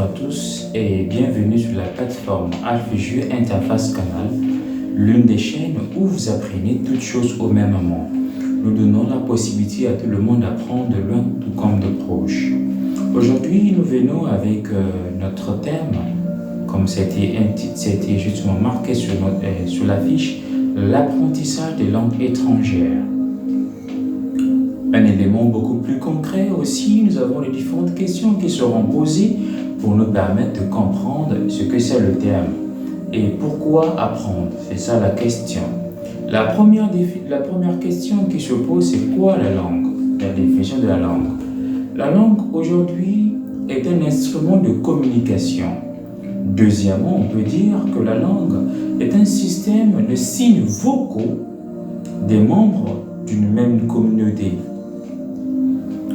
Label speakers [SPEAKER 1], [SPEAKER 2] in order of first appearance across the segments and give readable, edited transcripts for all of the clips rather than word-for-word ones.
[SPEAKER 1] Bonjour à tous et bienvenue sur la plateforme Alphejeu Interface Canal, l'une des chaînes où vous apprenez toutes choses au même moment. Nous donnons la possibilité à tout le monde d'apprendre de loin tout comme de proche. Aujourd'hui, nous venons avec notre thème, comme c'était justement marqué sur l'affiche, l'apprentissage des langues étrangères. Un élément beaucoup plus concret aussi, nous avons les différentes questions qui seront posées pour nous permettre de comprendre ce que c'est le terme et pourquoi apprendre. C'est ça la question. La première question qui se pose, c'est quoi la langue? La définition de la langue. La langue aujourd'hui est un instrument de communication. Deuxièmement, on peut dire que la langue est un système de signes vocaux des membres d'une même communauté.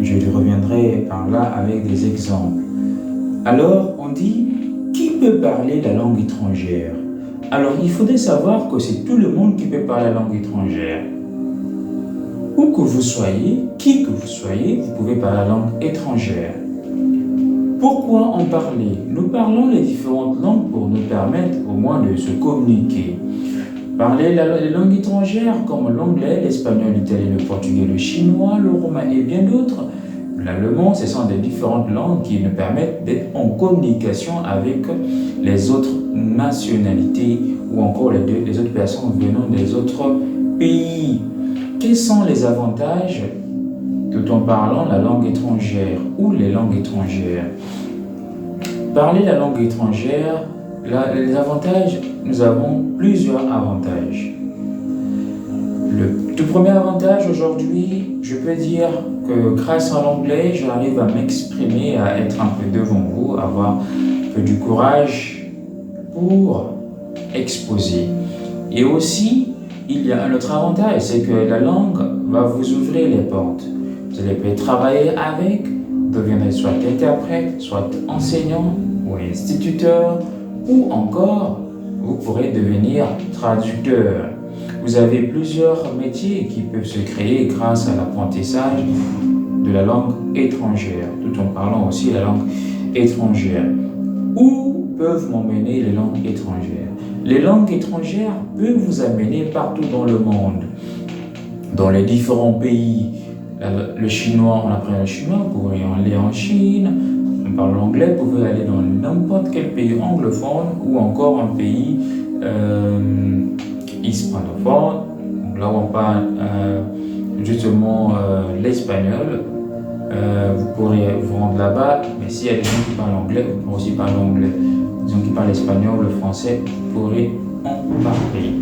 [SPEAKER 1] Je reviendrai par là avec des exemples. Alors, on dit, qui peut parler la langue étrangère? Alors, il faudrait savoir que c'est tout le monde qui peut parler la langue étrangère. Où que vous soyez, qui que vous soyez, vous pouvez parler la langue étrangère. Pourquoi en parler? Nous parlons les différentes langues pour nous permettre au moins de se communiquer. Parler les langues étrangères comme l'anglais, l'espagnol, l'italien, le portugais, le chinois, le roumain et bien d'autres. L'allemand, ce sont des différentes langues qui nous permettent d'être en communication avec les autres nationalités ou encore les autres personnes venant des autres pays. Quels sont les avantages tout en parlant la langue étrangère ou les langues étrangères? Parler la langue étrangère, les avantages, nous avons plusieurs avantages. Le tout premier avantage aujourd'hui, je peux dire que grâce à l'anglais, j'arrive à m'exprimer, à être un peu devant vous, avoir un peu du courage pour exposer. Et aussi, il y a un autre avantage, c'est que la langue va vous ouvrir les portes. Vous allez peut-être travailler avec, deviendrez soit interprète, soit enseignant ou instituteur, ou encore, vous pourrez devenir traducteur. Vous avez plusieurs métiers qui peuvent se créer grâce à l'apprentissage de la langue étrangère, tout en parlant aussi la langue étrangère. Où peuvent m'emmener les langues étrangères? Les langues étrangères peuvent vous amener partout dans le monde, dans les différents pays. Le chinois, on apprend le chinois, vous pouvez aller en Chine. On parle l'anglais, vous pouvez aller dans n'importe quel pays anglophone ou encore un pays hispanophone, là où on parle justement l'espagnol. Vous pourrez vous rendre là-bas, mais s'il y a des gens qui parlent anglais, vous pourrez aussi parler anglais. Les gens qui parlent espagnol, le français, vous pourrez en parler.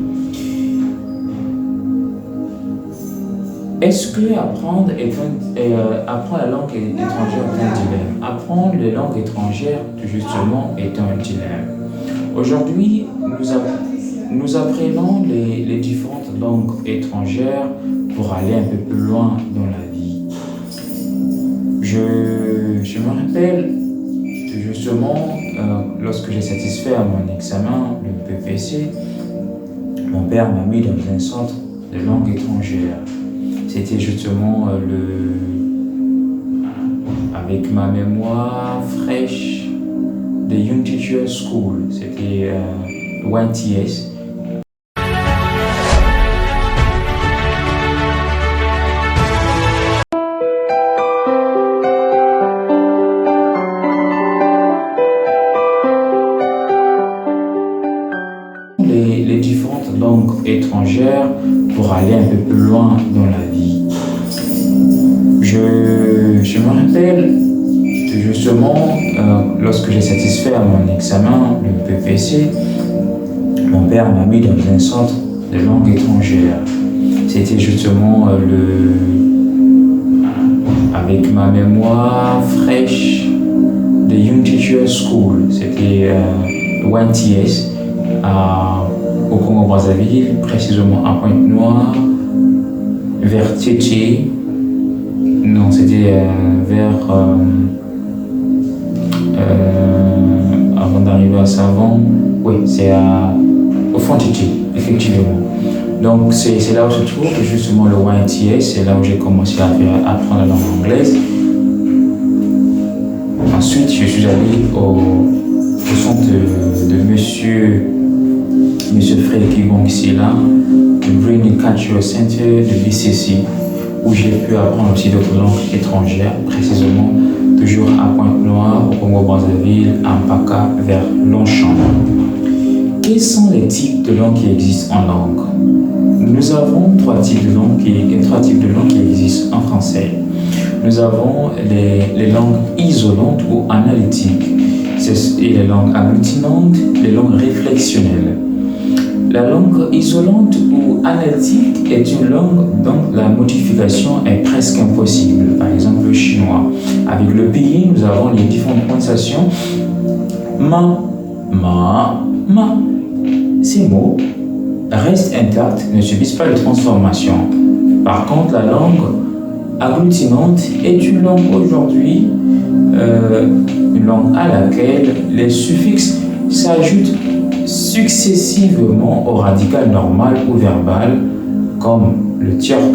[SPEAKER 1] Est-ce que apprendre la langue étrangère est un dilemme? Apprendre les langues étrangères, justement, est un dilemme. Aujourd'hui, nous apprenons les différentes langues étrangères pour aller un peu plus loin dans la vie. Je me rappelle que justement, lorsque j'ai satisfait à mon examen, le PPC, mon père m'a mis dans un centre de langue étrangère. C'était justement avec ma mémoire fraîche de Young Teacher School. C'était YTS. Les différentes langues étrangères pour aller un peu plus loin dans la vie. Je me rappelle que justement, lorsque j'ai satisfait à mon examen, le PPC, mon père m'a mis dans un centre de langue étrangère. C'était justement avec ma mémoire fraîche de Young Teacher School. C'était YTS au Congo-Brazzaville, précisément à Pointe-Noire, vers Tchétché. Non, c'était vers avant d'arriver à Savon. Oui, c'est au fond Tchétché, effectivement. Donc c'est là où se trouve justement le YTS, c'est là où j'ai commencé à apprendre la langue anglaise. Ensuite, je suis allé au centre de Monsieur Frédéric Bongssila, du Brain Cultural Center de BCC, où j'ai pu apprendre aussi d'autres langues étrangères, précisément toujours à Pointe-Noire, au Congo-Brazzaville, à Mpaka, vers Longchamp. Quels sont les types de langues qui existent en langue? Nous avons trois types de langues qui existent en français. Nous avons les langues isolantes ou analytiques, et les langues agglutinantes, les langues réflexionnelles. La langue isolante ou analytique est une langue dont la modification est presque impossible. Par exemple, le chinois. Avec le pinyin, nous avons les différentes prononciations ma, ma, ma. Ces mots restent intacts, ne subissent pas de transformation. Par contre, la langue agglutinante est une langue aujourd'hui, une langue à laquelle les suffixes s'ajoutent successivement au radical normal ou verbal, comme le turc,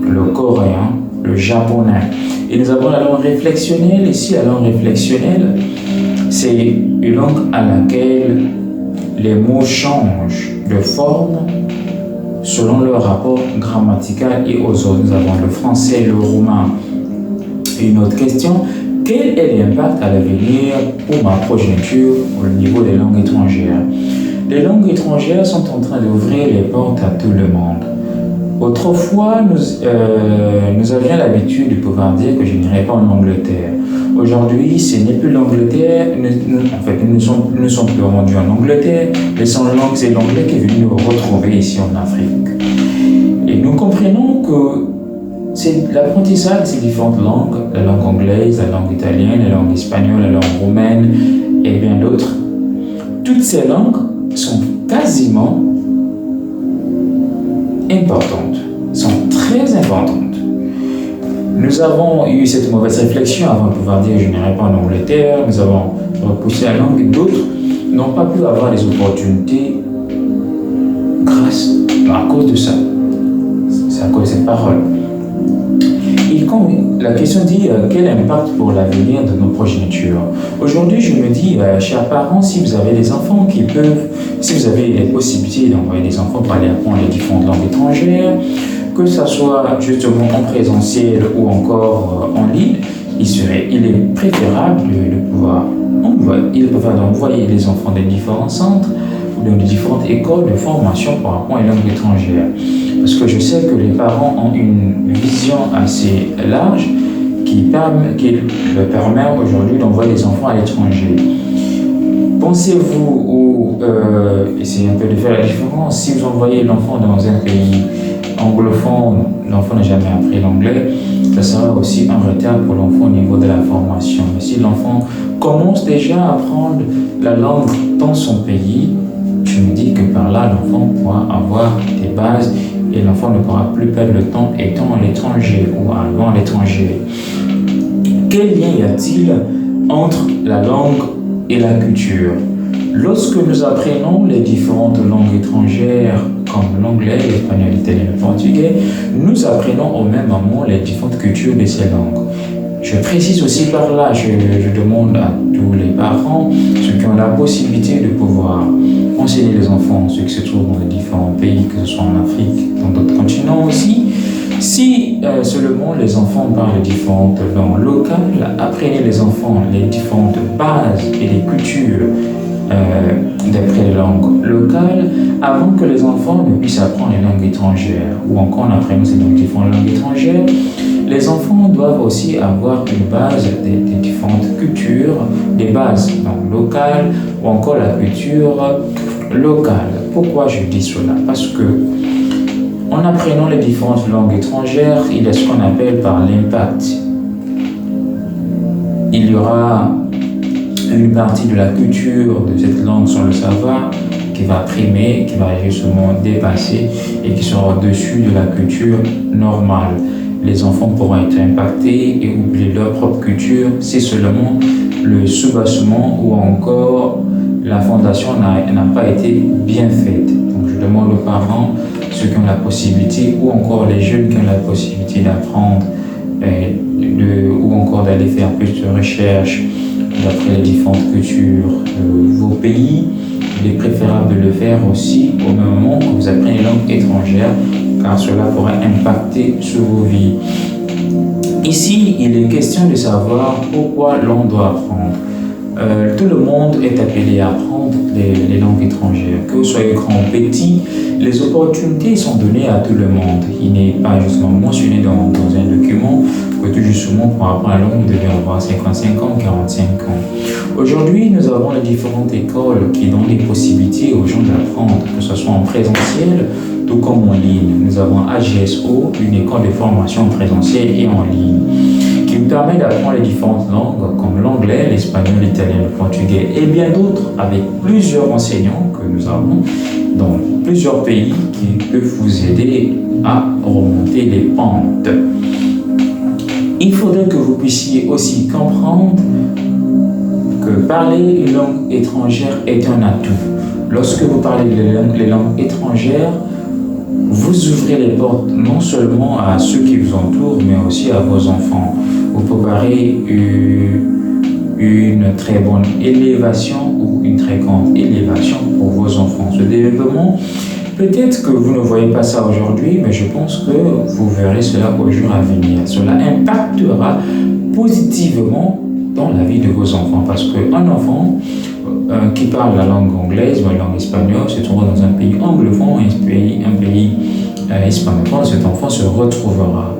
[SPEAKER 1] le coréen, le japonais. Et nous avons la langue réflexionnelle. Ici, la langue réflexionnelle, c'est une langue à laquelle les mots changent de forme selon leur rapport grammatical et aux autres. Nous avons le français, le roumain. Une autre question, quel est l'impact à l'avenir pour ma progéniture au niveau des langues étrangères? Les langues étrangères sont en train d'ouvrir les portes à tout le monde. Autrefois, nous avions l'habitude de pouvoir dire que je n'irai pas en Angleterre. Aujourd'hui, ce n'est plus l'Angleterre. Nous ne sommes plus rendus en Angleterre. Les seules langues, c'est l'anglais qui est venu nous retrouver ici en Afrique. Et nous comprenons que c'est l'apprentissage de ces différentes langues, la langue anglaise, la langue italienne, la langue espagnole, la langue roumaine et bien d'autres. Toutes ces langues sont quasiment importantes, sont très importantes. Nous avons eu cette mauvaise réflexion avant de pouvoir dire je n'irai pas en Angleterre, nous avons repoussé la langue et d'autres n'ont pas pu avoir les opportunités à cause de ça. C'est à cause de cette parole. Et quand la question dit quel impact pour l'avenir de nos progénitures. Aujourd'hui, je me dis, chers parents, si vous avez des enfants si vous avez les possibilités d'envoyer des enfants pour aller apprendre les différentes langues étrangères, que ce soit justement en présentiel ou encore en ligne, il est préférable de pouvoir envoyer les enfants dans différents centres ou dans différentes écoles de formation pour apprendre les langues étrangères. Parce que je sais que les parents ont une vision assez large qui leur permet aujourd'hui d'envoyer les enfants à l'étranger. Pensez-vous, ou essayez un peu de faire la différence, si vous envoyez l'enfant dans un pays anglophone, l'enfant n'a jamais appris l'anglais, ça sera aussi un retard pour l'enfant au niveau de la formation. Mais si l'enfant commence déjà à apprendre la langue dans son pays, je me dis que par là, l'enfant pourra avoir des bases et l'enfant ne pourra plus perdre le temps étant à l'étranger ou allant à l'étranger. Quel lien y a-t-il entre la langue et la culture? Lorsque nous apprenons les différentes langues étrangères comme l'anglais, l'espagnol, l'italien, le portugais, nous apprenons au même moment les différentes cultures de ces langues. Je précise aussi par là, je demande à tous les parents, ceux qui ont la possibilité de pouvoir enseigner les enfants, ceux qui se trouvent dans les différents pays, que ce soit en Afrique, dans d'autres continents aussi. Si seulement les enfants parlent les différentes langues locales, apprenez les enfants les différentes bases et les cultures d'après les langues locales, avant que les enfants ne puissent apprendre les langues étrangères, ou encore en apprenant ces différentes langues étrangères, les enfants doivent aussi avoir une base des différentes cultures, des bases locales, ou encore la culture locale. Pourquoi je dis cela? Parce que en apprenant les différentes langues étrangères, il y a ce qu'on appelle par l'impact. Il y aura une partie de la culture de cette langue sans le savoir qui va primer, qui va justement dépasser et qui sera au-dessus de la culture normale. Les enfants pourront être impactés et oublier leur propre culture si seulement le soubassement ou encore la fondation n'a pas été bien faite. Donc je demande aux parents, ceux qui ont la possibilité ou encore les jeunes qui ont la possibilité d'apprendre ou encore d'aller faire plus de recherches d'après les différentes cultures de vos pays. Il est préférable de le faire aussi au même moment que vous apprenez une langue étrangère, car cela pourra impacter sur vos vies. Ici, il est question de savoir pourquoi l'on doit apprendre. Tout le monde est appelé à apprendre les langues étrangères. Que vous soyez grand ou petit, les opportunités sont données à tout le monde. Il n'est pas justement mentionné dans un document que tout justement pour apprendre la langue, vous devez avoir 55 ans, 45 ans. Aujourd'hui, nous avons les différentes écoles qui donnent les possibilités aux gens d'apprendre, que ce soit en présentiel, tout comme en ligne. Nous avons AGSO, une école de formation en présentiel et en ligne, qui nous permet d'apprendre les différentes langues comme l'anglais, l'espagnol, l'italien, le portugais et bien d'autres, avec plusieurs enseignants que nous avons dans plusieurs pays qui peuvent vous aider à remonter les pentes. Il faudrait que vous puissiez aussi comprendre que parler une langue étrangère est un atout. Lorsque vous parlez les langues étrangères, vous ouvrez les portes non seulement à ceux qui vous entourent, mais aussi à vos enfants. Vous préparez une très bonne élévation ou une très grande élévation pour vos enfants. Ce développement, peut-être que vous ne voyez pas ça aujourd'hui, mais je pense que vous verrez cela au jour à venir. Cela impactera positivement dans la vie de vos enfants, parce qu'un enfant qui parle la langue anglaise ou la langue espagnole se trouvera dans un pays anglophone, un pays hispanophone, cet enfant se retrouvera.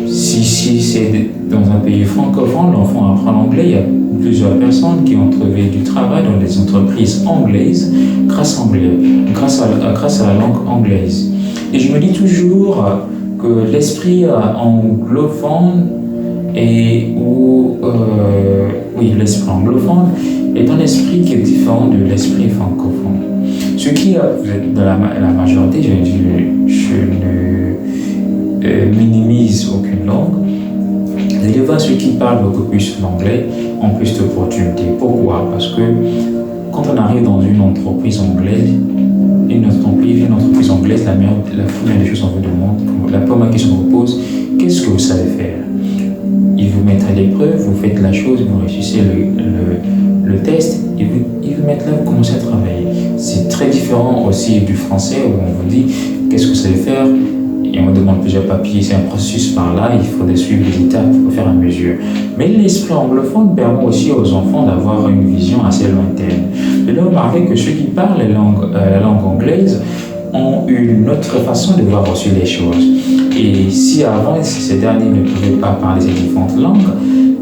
[SPEAKER 1] Si c'est dans un pays francophone, l'enfant apprend l'anglais, il y a plusieurs personnes qui ont trouvé du travail dans des entreprises anglaises grâce à la langue anglaise. Et je me dis toujours que l'esprit anglophone l'esprit anglophone est un esprit qui est différent de l'esprit francophone. Ce qui, dans la majorité, je ne minimise aucune langue. Les devants, ceux qui parlent beaucoup plus l'anglais ont plus d'opportunités. Pourquoi? Parce que quand on arrive dans une entreprise anglaise, la première des choses qu'on vous demande, la première question qu'on vous pose, qu'est-ce que vous savez faire? Ils vous mettent à l'épreuve, vous faites la chose, vous réussissez le test, et ils vous mettent là, vous commencez à travailler. C'est très différent aussi du français où on vous dit qu'est-ce que vous savez faire et on demande plusieurs papiers. C'est un processus par là, il faut suivre les étapes au fur et à mesure. Mais l'esprit anglophone permet aussi aux enfants d'avoir une vision assez lointaine. Et là, remarquez que ceux qui parlent la langue anglaise ont une autre façon de voir aussi les choses. Et si avant, ces derniers ne pouvaient pas parler ces différentes langues,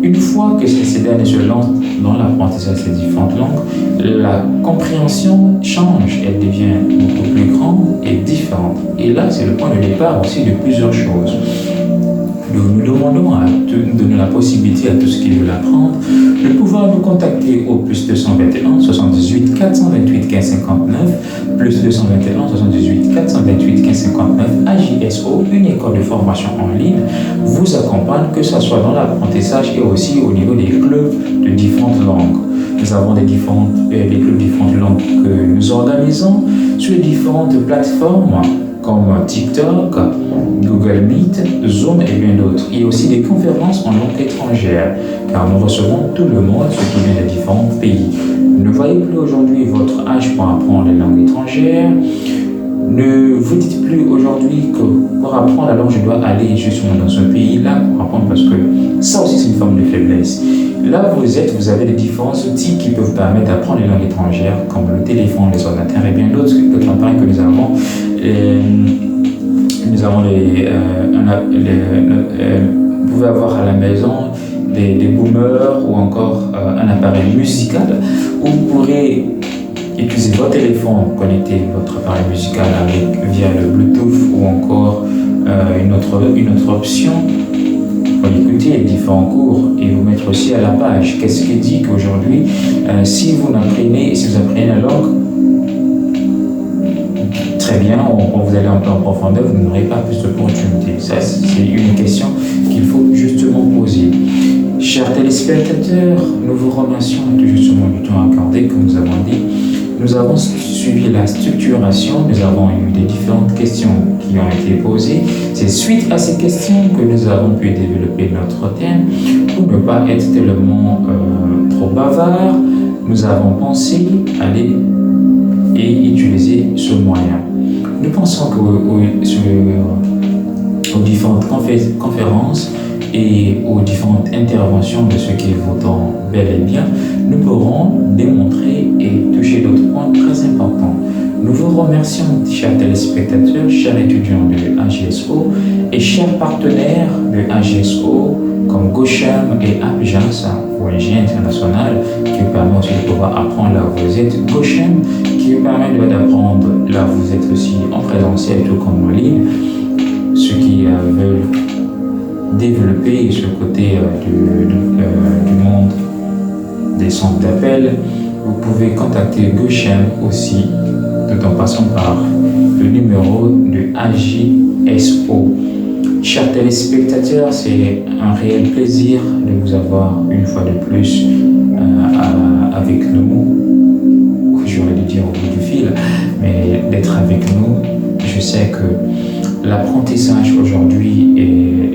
[SPEAKER 1] une fois que ces derniers se lancent dans l'apprentissage de ces différentes langues, la compréhension change, elle devient beaucoup plus grande et différente. Et là, c'est le point de départ aussi de plusieurs choses. Nous demandons à donner la possibilité à tous ceux qui veulent apprendre de pouvoir nous contacter au plus 221 78 428 15 59, plus 221 78 428 15 59. AJSO, une école de formation en ligne, vous accompagne, que ce soit dans l'apprentissage et aussi au niveau des clubs de différentes langues. Nous avons des clubs de différentes langues que nous organisons sur différentes plateformes comme TikTok, Google Meet, Zoom et bien d'autres. Il y a aussi des conférences en langue étrangère, car nous recevons tout le monde, ceux qui viennent de différents pays. Ne voyez plus aujourd'hui votre âge pour apprendre les langues étrangères. Ne vous dites plus aujourd'hui que pour apprendre la langue, je dois aller justement dans ce pays-là pour apprendre, parce que ça aussi c'est une forme de faiblesse. Là où vous avez des différents outils qui peuvent permettre d'apprendre les langues étrangères, comme le téléphone, les ordinateurs et bien d'autres appareils que nous avons. Vous pouvez avoir à la maison des boomers ou encore un appareil musical où vous pourrez utiliser votre téléphone, connecter votre appareil musical via le Bluetooth ou encore une autre option pour écouter les différents cours et vous mettre aussi à la page. Qu'est-ce qui dit qu'aujourd'hui, si vous apprenez la langue, très bien, quand vous allez en profondeur, vous n'aurez pas plus d'opportunités. Ça, c'est une question qu'il faut justement poser. Chers téléspectateurs, nous vous remercions justement du temps accordé, comme nous avons dit. Nous avons suivi la structuration, nous avons eu des différentes questions qui ont été posées. C'est suite à ces questions que nous avons pu développer notre thème. Pour ne pas être tellement trop bavard, nous avons pensé aller et utiliser ce moyen. Nous pensons qu'aux différentes conférences et aux différentes interventions de ceux qui votons bel et bien, nous pourrons démontrer et toucher d'autres points très importants. Nous vous remercions, chers téléspectateurs, chers étudiants de AGSO et chers partenaires de AGSO comme Goshem et Abjans, ONG internationale, qui vous permet aussi de pouvoir apprendre là où vous êtes. Goshem, qui vous permet d'apprendre là où vous êtes aussi en présentiel, tout comme en ligne. Ceux qui veulent développer ce côté du monde des centres d'appel, vous pouvez contacter Goshem aussi, tout en passant par le numéro de AGSO. Chers téléspectateurs, c'est un réel plaisir de vous avoir une fois de plus avec nous. J'aurais dû dire au bout du fil, mais d'être avec nous. Je sais que l'apprentissage aujourd'hui est